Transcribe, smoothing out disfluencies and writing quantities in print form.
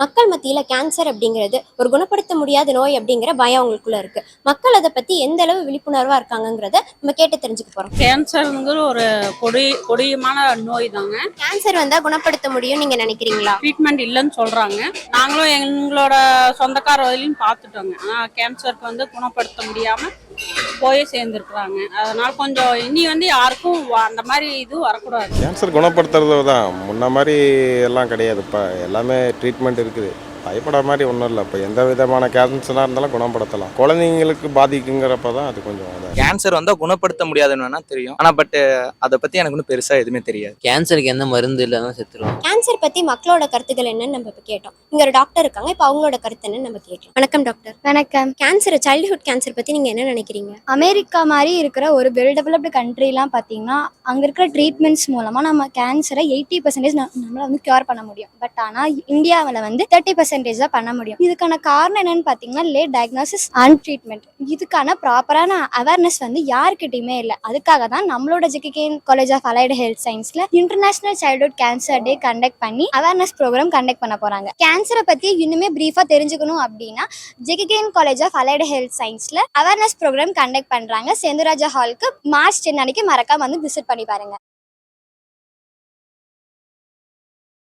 மக்கள் மத்தியில கேன்சர் அப்படிங்கிறது ஒரு குணப்படுத்த முடியாத நோய் அப்படிங்கிற பயம் அவங்களுக்குள்ள இருக்கு. மக்கள் அதை பத்தி எந்த அளவு விழிப்புணர்வா இருக்காங்கங்கிறத நம்ம கேட்டு தெரிஞ்சுக்க போறோம். கேன்சருங்கிற ஒரு கொடியமான நோய் தாங்க. கேன்சர் வந்தா குணப்படுத்த முடியும் நீங்க நினைக்கிறீங்களா? ட்ரீட்மெண்ட் இல்லைன்னு சொல்றாங்க. நாங்களும் எங்களோட சொந்தக்கார வயலையும் பார்த்துட்டோங்க. ஆனால் கேன்சருக்கு குணப்படுத்த முடியாம போய் சேர்ந்துருக்குறாங்க. அதனால கொஞ்சம் இனி யாருக்கும் அந்த மாதிரி இது வரக்கூடாது. கேன்சர் குணப்படுத்துறது தான் முன்ன மாதிரி எல்லாம் கிடையாது. இப்போ எல்லாமே ட்ரீட்மெண்ட் இருக்குது. பயப்பட மாதிரி ஒன்றும் இல்லை. இப்போ எந்த விதமான கேன்சராக இருந்தாலும் குணப்படுத்தலாம். குழந்தைங்களுக்கு பாதிக்குங்கிறப்ப தான் அது கொஞ்சம் கேன்சர் வந்தால் குணப்படுத்த முடியாதுன்னு வேணா தெரியும். ஆனால் அதை பற்றி எனக்கு ஒன்றும் பெருசாக எதுவுமே தெரியாது. கேன்சருக்கு எந்த மருந்து இல்லைன்னா செத்துருவோம். கேன்சர் பத்தி மக்களோட கருத்துக்கள் என்னன்னு நம்ம இப்போ கேட்டோம். இங்க ஒரு டாக்டர் இருக்காங்க, இப்போ அவங்களோட கருத்து என்னன்னு நம்ம கேட்கலாம். வணக்கம் டாக்டர். வணக்கம். கேன்சர், சைல்ட்ஹுட் கேன்சர் பத்தி நீங்க என்ன நினைக்கிறீங்க? அமெரிக்கா மாதிரி இருக்கிற ஒரு வெல் டெவலப்டு கண்ட்ரிலாம் பார்த்தீங்கன்னா அங்கே இருக்கிற ட்ரீட்மெண்ட்ஸ் மூலமாக நம்ம கேன்சரை 80% நம்மளால் கியூர் பண்ண முடியும். பட் ஆனால் இந்தியாவில் 30% தான் பண்ண முடியும். இதுக்கான காரணம் என்னன்னு பார்த்தீங்கன்னா லேட் டயக்னோசிஸ் அண்ட் ட்ரீட்மெண்ட். இதுக்கான ப்ராப்பரான அவேர்னஸ் யாருக்கிட்டையுமே இல்லை. அதுக்காக தான் நம்மளோட JKKN college of allied health சயின்ஸ்ல international childhood cancer day conduct பண்ணி அவேர்னஸ் ப்ரோக்ராம் கண்டக்ட் பண்ண போறாங்க. கேன்சரை பத்தி இன்னுமே பிரீஃபா தெரிஞ்சுக்கணும் அப்படின்னா JKKN college of allied health சயின்ஸ்ல அவேர்னஸ் ப்ரோக்ராம் கண்டக்ட் பண்றாங்க. செந்துராஜா ஹாலுக்கு மார்ச் 10 அன்னைக்கு மறக்காம விசிட் பண்ணி பாருங்க.